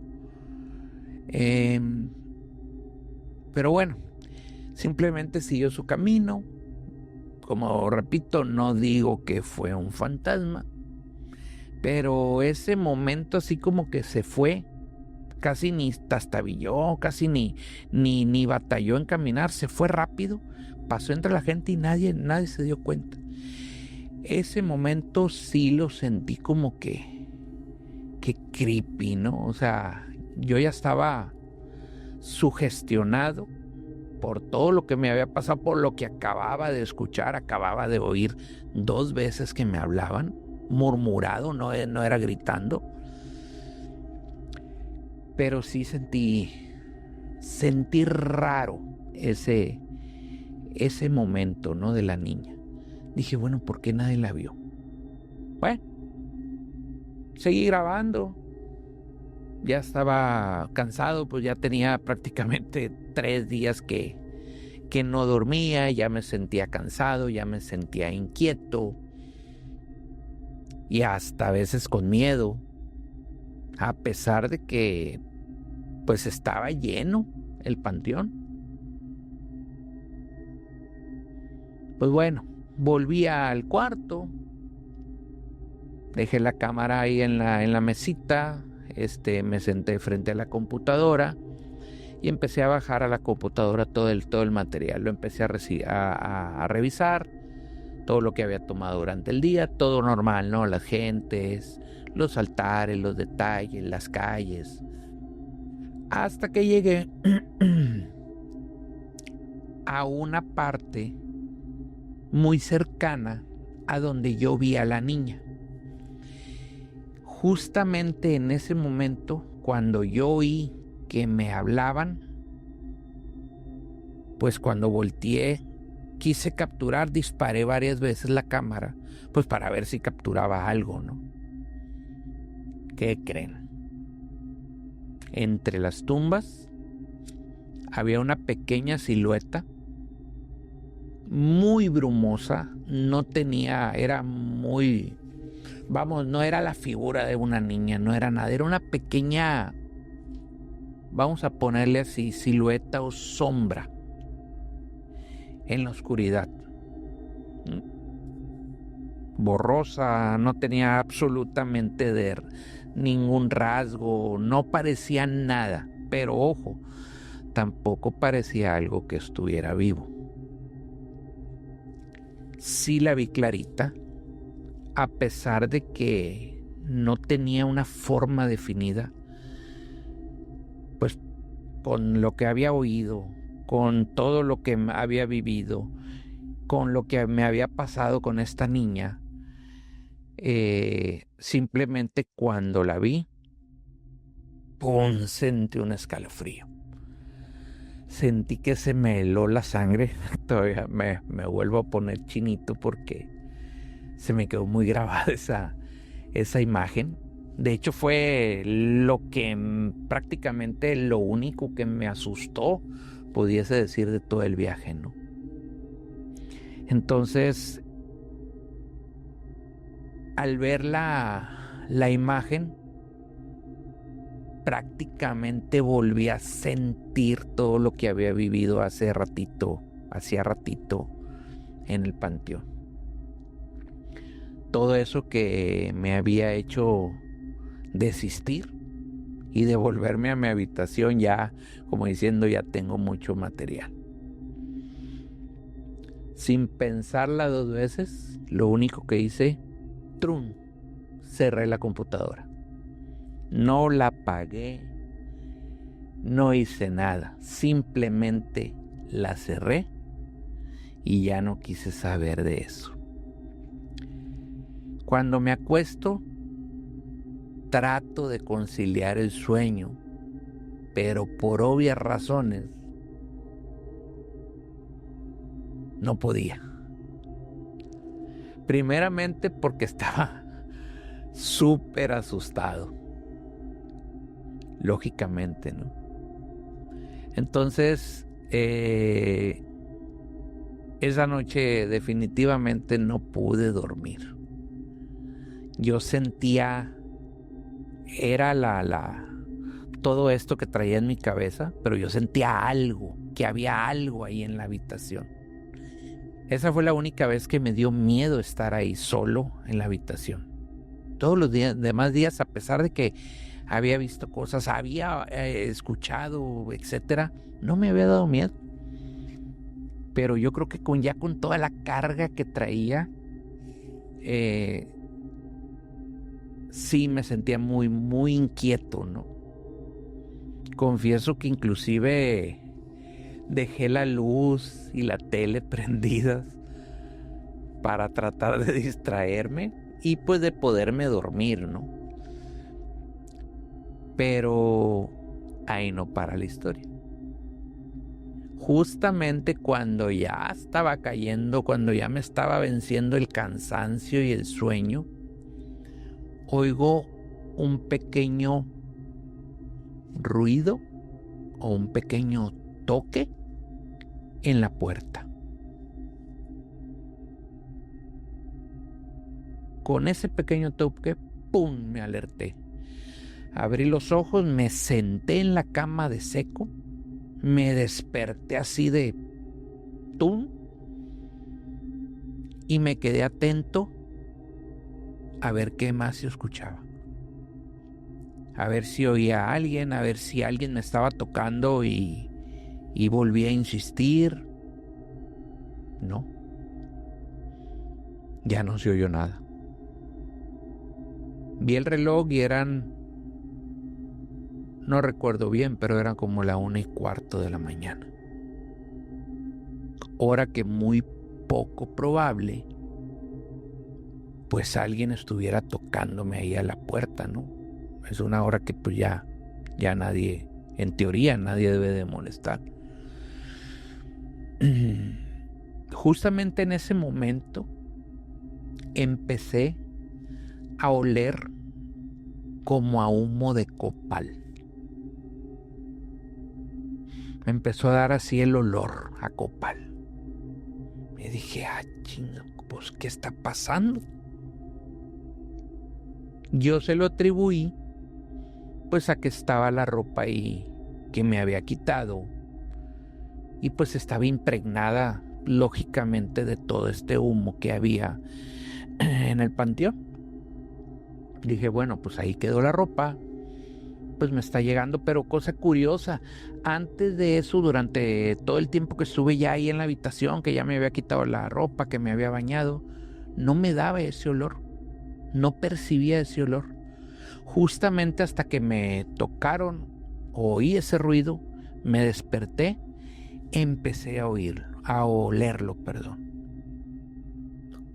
Pero bueno, simplemente siguió su camino. Como repito, no digo que fue un fantasma, pero ese momento así como que se fue, casi ni tastabilló, casi ni batalló en caminar, se fue rápido, pasó entre la gente y nadie se dio cuenta. Ese momento sí lo sentí como que creepy, ¿no? O sea, yo ya estaba sugestionado por todo lo que me había pasado, por lo que acababa de escuchar, acababa de oír 2 veces que me hablaban, murmurado, no era gritando. Pero sí sentí raro ese momento, ¿no? De la niña. Dije, bueno, ¿por qué nadie la vio? Bueno, seguí grabando. Ya estaba cansado, pues ya tenía prácticamente 3 días que no dormía, ya me sentía cansado, ya me sentía inquieto y hasta a veces con miedo, a pesar de que pues estaba lleno el panteón. Pues bueno, volví al cuarto, dejé la cámara ahí en la mesita, me senté frente a la computadora y empecé a bajar a la computadora todo el material. Lo empecé a revisar, todo lo que había tomado durante el día, todo normal, ¿no? Las gentes, los altares, los detalles, las calles. Hasta que llegué a una parte muy cercana a donde yo vi a la niña. Justamente en ese momento, cuando yo oí que me hablaban, pues cuando volteé, quise capturar, disparé varias veces la cámara, pues para ver si capturaba algo, ¿no? ¿Qué creen? Entre las tumbas había una pequeña silueta, muy brumosa, era muy vamos, no era la figura de una niña, no era nada, era una pequeña, vamos a ponerle así, silueta o sombra en la oscuridad. Borrosa, no tenía absolutamente ningún rasgo, no parecía nada, pero ojo, tampoco parecía algo que estuviera vivo. Sí la vi clarita, a pesar de que no tenía una forma definida, pues con lo que había oído, con todo lo que había vivido, con lo que me había pasado con esta niña, simplemente cuando la vi, ¡pum!, sentí un escalofrío. Sentí que se me heló la sangre. Todavía me vuelvo a poner chinito porque se me quedó muy grabada esa imagen. De hecho, fue lo que prácticamente lo único que me asustó, pudiese decir, de todo el viaje, ¿no? Entonces, al ver la imagen, prácticamente volví a sentir todo lo que había vivido hacía ratito en el panteón. Todo eso que me había hecho desistir y devolverme a mi habitación ya, como diciendo, ya tengo mucho material. Sin pensarla 2 veces, lo único que hice, ¡trum!, cerré la computadora. No la apagué, no hice nada, simplemente la cerré y ya no quise saber de eso. Cuando me acuesto, trato de conciliar el sueño, pero por obvias razones no podía. Primeramente porque estaba súper asustado, lógicamente, ¿no? Entonces, esa noche definitivamente no pude dormir. Yo sentía, era todo esto que traía en mi cabeza, pero yo sentía algo, que había algo ahí en la habitación. Esa fue la única vez que me dio miedo estar ahí solo en la habitación. Todos los demás días, a pesar de que había visto cosas, había escuchado, etcétera, no me había dado miedo. Pero yo creo que con toda la carga que traía, sí me sentía muy, muy inquieto, ¿no? Confieso que inclusive dejé la luz y la tele prendidas para tratar de distraerme y pues de poderme dormir, ¿no? Pero ahí no para la historia. Justamente cuando ya estaba cayendo, cuando ya me estaba venciendo el cansancio y el sueño, oigo un pequeño ruido o un pequeño toque en la puerta. Con ese pequeño toque, ¡pum!, me alerté. Abrí los ojos, me senté en la cama de seco, me desperté así de ¡tum! Y me quedé atento a ver qué más se escuchaba. A ver si oía a alguien, a ver si alguien me estaba tocando y volví a insistir. No. Ya no se oyó nada. Vi el reloj y eran, no recuerdo bien, pero eran como la 1:15 de la mañana. Hora que muy poco probable, pues alguien estuviera tocándome ahí a la puerta, ¿no? Es una hora que pues ya nadie, en teoría, nadie debe de molestar. Justamente en ese momento empecé a oler como a humo de copal. Me empezó a dar así el olor a copal. Me dije, chingo, pues, ¿qué está pasando? Yo se lo atribuí pues a que estaba la ropa ahí que me había quitado y pues estaba impregnada lógicamente de todo este humo que había en el panteón. Dije, bueno, pues ahí quedó la ropa, pues me está llegando, pero cosa curiosa, antes de eso, durante todo el tiempo que estuve ya ahí en la habitación, que ya me había quitado la ropa, que me había bañado, no me daba ese olor, no percibía ese olor. Justamente hasta que me tocaron, oí ese ruido, me desperté, empecé a oírlo, a olerlo, perdón.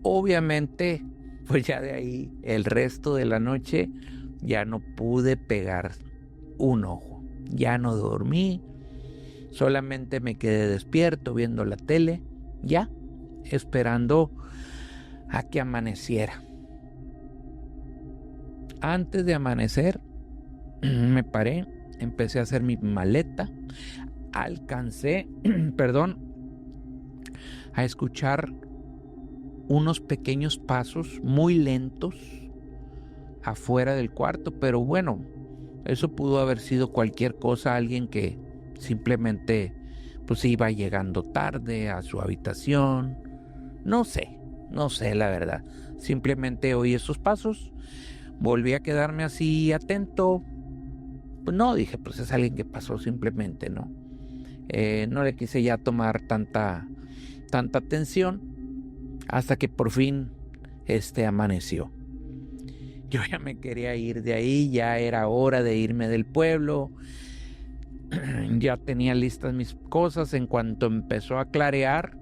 Obviamente, pues ya de ahí, el resto de la noche, ya no pude pegar un ojo. Ya no dormí, solamente me quedé despierto viendo la tele, ya, esperando a que amaneciera. Antes de amanecer, me paré, empecé a hacer mi maleta, alcancé, perdón, a escuchar unos pequeños pasos muy lentos afuera del cuarto, pero bueno, eso pudo haber sido cualquier cosa, alguien que simplemente pues iba llegando tarde a su habitación, no sé la verdad, simplemente oí esos pasos, volví a quedarme así atento, pues no, dije pues es alguien que pasó simplemente, ¿no? No le quise ya tomar tanta atención hasta que por fin amaneció. Yo ya me quería ir de ahí, ya era hora de irme del pueblo, ya tenía listas mis cosas. En cuanto empezó a clarear,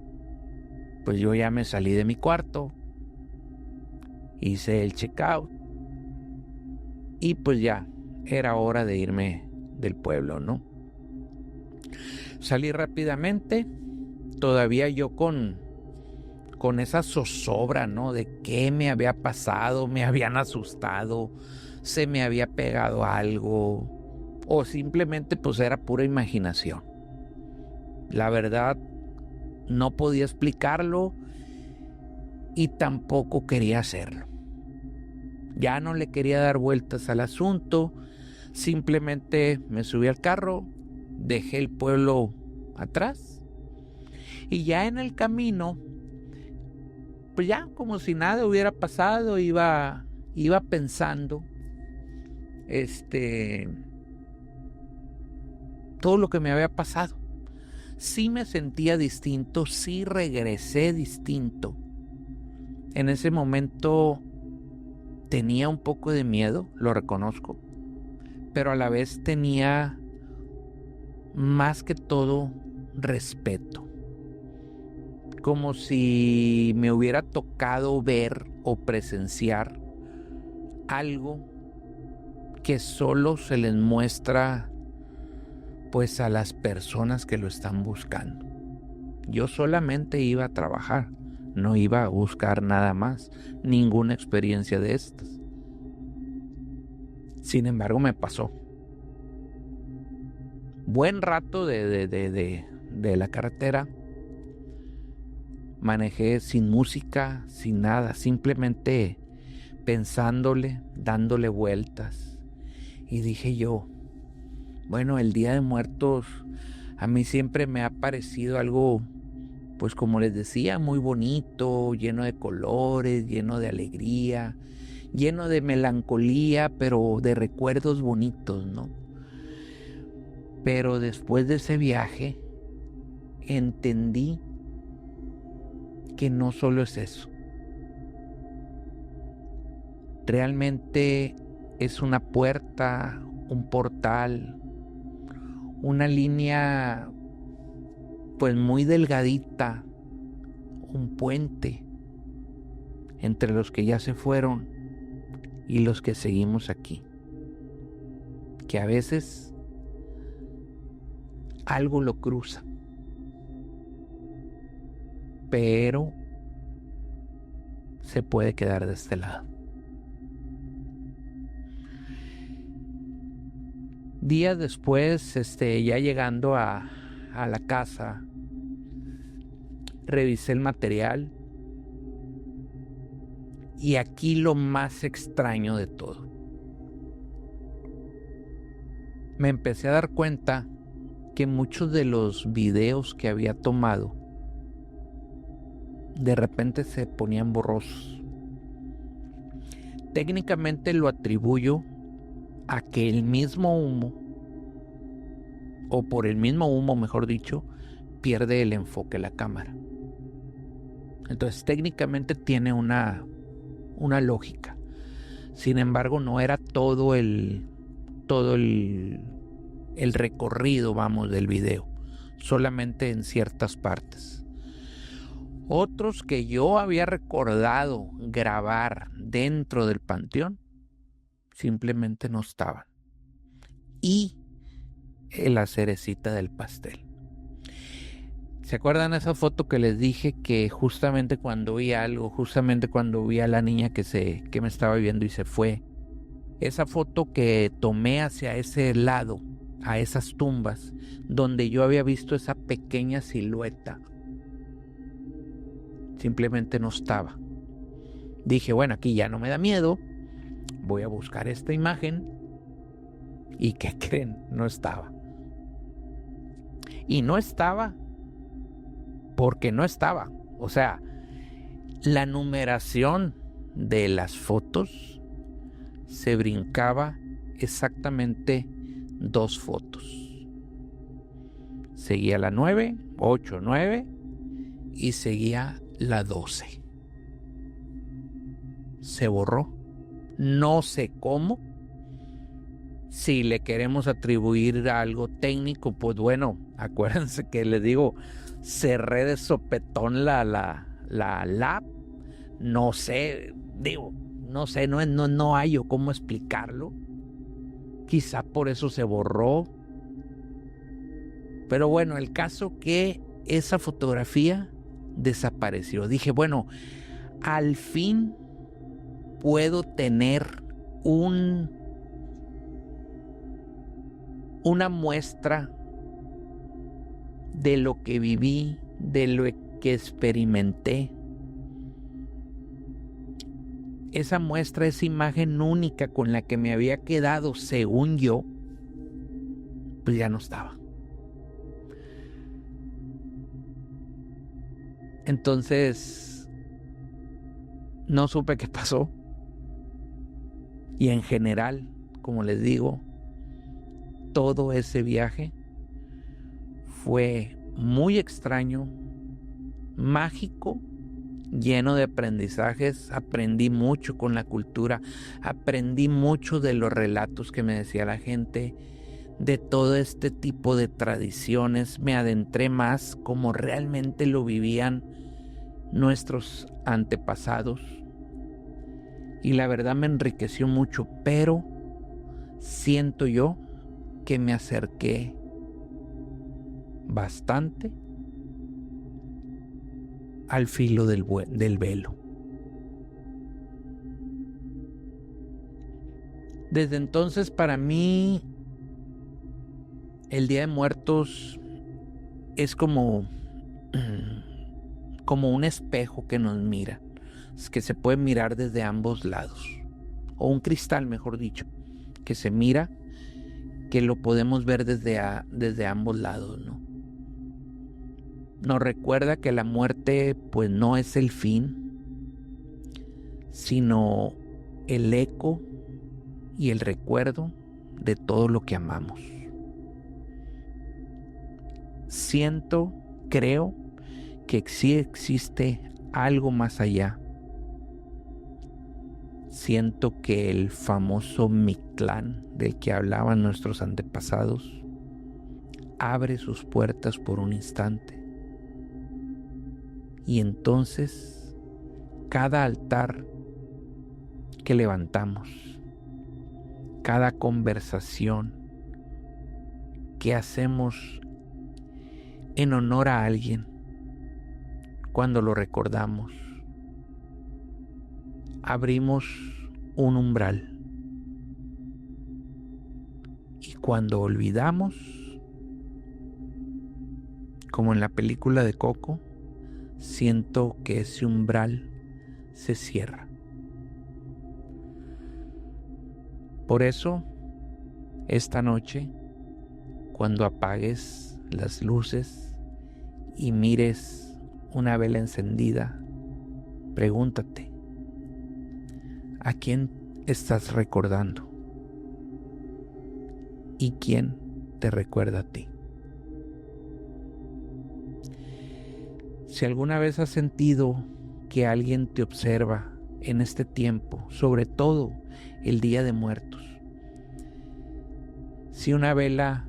pues yo ya me salí de mi cuarto, hice el checkout y pues ya era hora de irme del pueblo, ¿no? Salí rápidamente, todavía yo con esa zozobra, ¿no? De qué me había pasado, me habían asustado, se me había pegado algo, o simplemente pues era pura imaginación. La verdad, no podía explicarlo y tampoco quería hacerlo. Ya no le quería dar vueltas al asunto, simplemente me subí al carro, dejé el pueblo atrás y ya en el camino, pues ya como si nada hubiera pasado, iba pensando todo lo que me había pasado. Sí me sentía distinto, sí regresé distinto. En ese momento tenía un poco de miedo, lo reconozco, pero a la vez tenía más que todo respeto. Como si me hubiera tocado ver o presenciar algo que solo se les muestra pues a las personas que lo están buscando. Yo solamente iba a trabajar, no iba a buscar nada más, ninguna experiencia de estas. Sin embargo, me pasó. Buen rato de la carretera. Manejé sin música, sin nada, simplemente pensándole, dándole vueltas. Y dije yo, bueno, el Día de Muertos a mí siempre me ha parecido algo, pues como les decía, muy bonito, lleno de colores, lleno de alegría, lleno de melancolía, pero de recuerdos bonitos, ¿no? Pero después de ese viaje, entendí que no solo es eso. Realmente es una puerta, un portal, una línea pues muy delgadita, un puente entre los que ya se fueron y los que seguimos aquí. Que a veces algo lo cruza, pero se puede quedar de este lado. Días después, ya llegando a la casa, revisé el material Y aquí lo más extraño de todo. Me empecé a dar cuenta que muchos de los videos que había tomado de repente se ponían borrosos. Técnicamente lo atribuyo a que el mismo humo, o por el mismo humo, mejor dicho, pierde el enfoque la cámara. Entonces técnicamente tiene una lógica. Sin embargo, no era todo el recorrido, vamos, del video, solamente en ciertas partes. Otros que yo había recordado grabar dentro del panteón simplemente no estaban. Y la cerecita del pastel. ¿Se acuerdan esa foto que les dije que justamente cuando vi algo, justamente cuando vi a la niña que me estaba viendo y se fue? Esa foto que tomé hacia ese lado, a esas tumbas, donde yo había visto esa pequeña silueta, simplemente no estaba. Dije, bueno, aquí ya no me da miedo, voy a buscar esta imagen. ¿Y qué creen? No estaba. Y no estaba porque no estaba. O sea, la numeración de las fotos se brincaba exactamente 2 fotos. Seguía la 9, 8, 9 y seguía la 12. Se borró. No sé cómo. Si le queremos atribuir algo técnico, pues bueno, acuérdense que les digo, cerré de sopetón la lap. No sé, no hallo cómo explicarlo. Quizá por eso se borró. Pero bueno, el caso que esa fotografía desapareció. Dije, bueno, al fin puedo tener una muestra de lo que viví, de lo que experimenté. Esa muestra, esa imagen única con la que me había quedado, según yo, pues ya no estaba. Entonces, no supe qué pasó. Y en general, como les digo, todo ese viaje fue muy extraño, mágico, lleno de aprendizajes. Aprendí mucho con la cultura, aprendí mucho de los relatos que me decía la gente, de todo este tipo de tradiciones. Me adentré más como realmente lo vivían nuestros antepasados y la verdad me enriqueció mucho, pero siento yo que me acerqué bastante al filo del velo. Desde entonces, para mí, el Día de Muertos es como un espejo que nos mira, que se puede mirar desde ambos lados, o un cristal, mejor dicho, que se mira, que lo podemos ver desde ambos lados, ¿no? Nos recuerda que la muerte pues no es el fin, sino el eco y el recuerdo de todo lo que amamos. Creo que sí existe algo más allá. Siento que el famoso Mictlán del que hablaban nuestros antepasados abre sus puertas por un instante. Y entonces, cada altar que levantamos, cada conversación que hacemos en honor a alguien, cuando lo recordamos, abrimos un umbral. Y cuando olvidamos, como en la película de Coco, siento que ese umbral se cierra. Por eso, esta noche, cuando apagues las luces y mires una vela encendida, pregúntate, ¿a quién estás recordando? ¿Y quién te recuerda a ti? Si alguna vez has sentido que alguien te observa en este tiempo, sobre todo el Día de Muertos, si una vela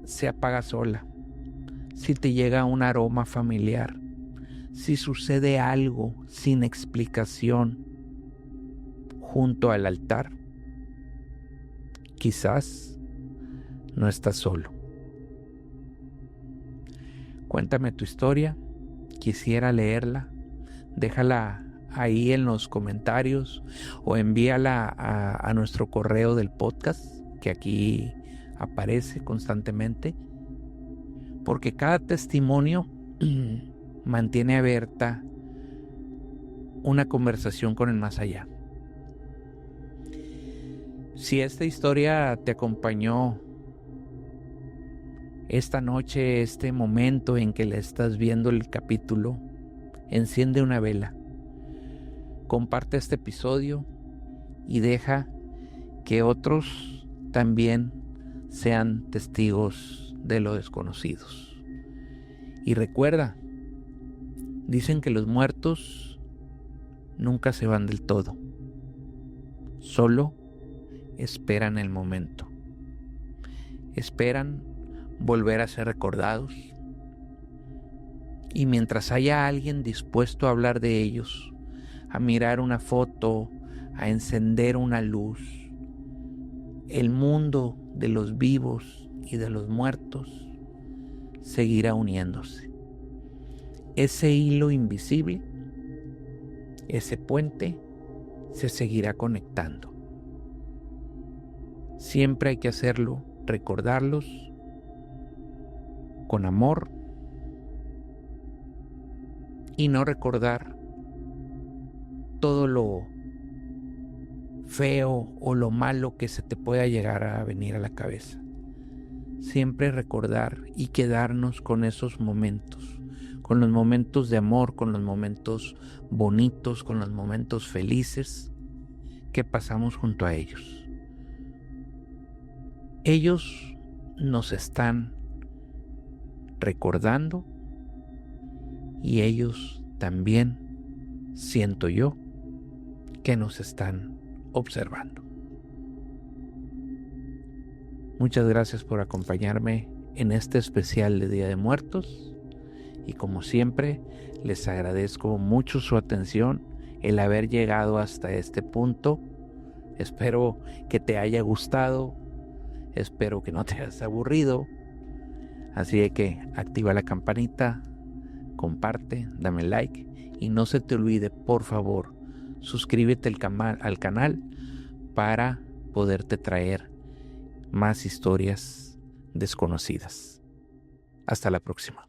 se apaga sola, si te llega un aroma familiar, si sucede algo sin explicación junto al altar, quizás no estás solo. Cuéntame tu historia, quisiera leerla, déjala ahí en los comentarios o envíala a nuestro correo del podcast que aquí aparece constantemente, porque cada testimonio mantiene abierta una conversación con el más allá. Si esta historia te acompañó esta noche, este momento en que le estás viendo el capítulo, enciende una vela, comparte este episodio y deja que otros también sean testigos de lo desconocidos. Y recuerda, dicen que los muertos nunca se van del todo, solo esperan el momento, esperan volver a ser recordados, y mientras haya alguien dispuesto a hablar de ellos, a mirar una foto, a encender una luz, el mundo de los vivos y de los muertos seguirá uniéndose. Ese hilo invisible, ese puente, se seguirá conectando. Siempre hay que hacerlo, recordarlos con amor y no recordar todo lo feo o lo malo que se te pueda llegar a venir a la cabeza. Siempre recordar y quedarnos con esos momentos, con los momentos de amor, con los momentos bonitos, con los momentos felices que pasamos junto a ellos. Ellos nos están recordando y ellos también, siento yo, que nos están observando. Muchas gracias por acompañarme en este especial de Día de Muertos y como siempre les agradezco mucho su atención, el haber llegado hasta este punto. Espero que te haya gustado, espero que no te hayas aburrido, así que activa la campanita, comparte, dame like y no se te olvide, por favor, suscríbete al canal para poderte traer más historias desconocidas. Hasta la próxima.